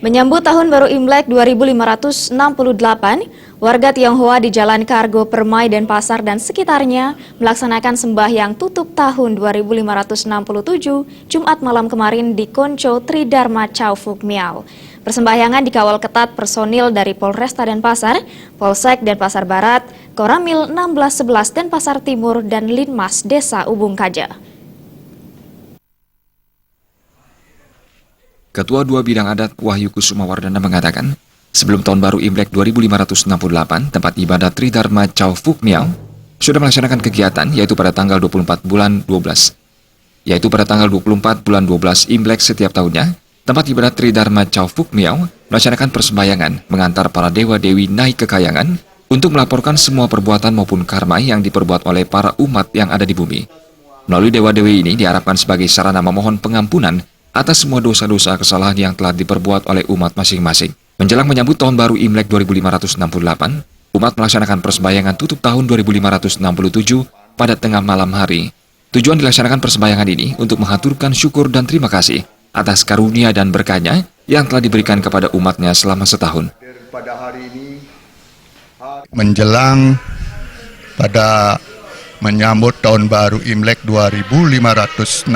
Menyambut Tahun Baru Imlek 2568, warga Tionghoa di Jalan Kargo, Permai, Denpasar dan sekitarnya melaksanakan sembahyang tutup tahun 2567 Jumat malam kemarin di Konco Tridharma Chow Phuc Miao. Persembahyangan dikawal ketat personil dari Polresta Denpasar, Polsek Denpasar Barat, Koramil 1611 Denpasar Timur, dan Linmas Desa Ubung Kaja. Ketua 2 Bidang Adat Wahyu Kusuma Wardana mengatakan, sebelum Tahun Baru Imlek 2568, tempat ibadat Tridharma Chow Phuc Miao sudah melaksanakan kegiatan yaitu pada tanggal 24 bulan 12. Yaitu pada tanggal 24 bulan 12 Imlek setiap tahunnya, tempat ibadat Tridharma Chow Phuc Miao melaksanakan persembahyangan mengantar para dewa-dewi naik ke kayangan untuk melaporkan semua perbuatan maupun karma yang diperbuat oleh para umat yang ada di bumi. Melalui dewa-dewi ini diharapkan sebagai sarana memohon pengampunan atas semua dosa-dosa kesalahan yang telah diperbuat oleh umat masing-masing. Menjelang menyambut Tahun Baru Imlek 2568, umat melaksanakan persembahyangan tutup tahun 2567 pada tengah malam hari. Tujuan dilaksanakan persembahyangan ini untuk menghaturkan syukur dan terima kasih atas karunia dan berkahnya yang telah diberikan kepada umatnya selama setahun. Pada hari ini, menjelang pada menyambut Tahun Baru Imlek 2568,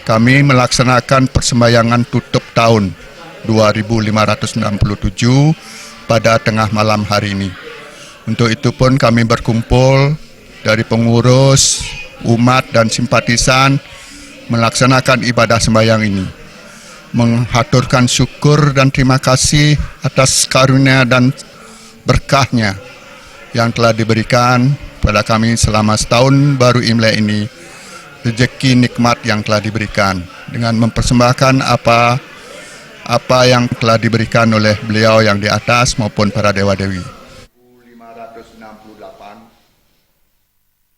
kami melaksanakan persembahyangan tutup tahun 2567 pada tengah malam hari ini. Untuk itu pun kami berkumpul dari pengurus, umat dan simpatisan melaksanakan ibadah sembahyang ini. Menghaturkan syukur dan terima kasih atas karunia dan berkahnya yang telah diberikan pada kami selama setahun baru Imlek ini. Rezeki nikmat yang telah diberikan dengan mempersembahkan apa yang telah diberikan oleh beliau yang di atas maupun para dewa-dewi.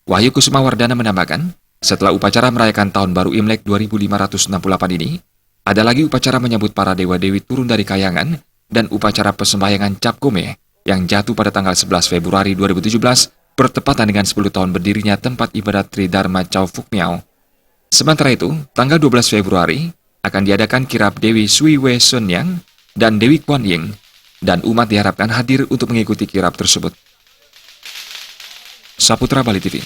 Wahyu Kusuma Wardana menambahkan, setelah upacara merayakan Tahun Baru Imlek 2568 ini, ada lagi upacara menyambut para dewa-dewi turun dari kayangan dan upacara persembahyangan Cap Gome yang jatuh pada tanggal 11 Februari 2017 bertepatan dengan 10 tahun berdirinya tempat ibadat Tridharma Chow Phuc Miao. Sementara itu, tanggal 12 Februari akan diadakan kirap Dewi Sui We Sun Yang dan Dewi Kuan Yin, dan umat diharapkan hadir untuk mengikuti kirap tersebut. Saputra Bali TV.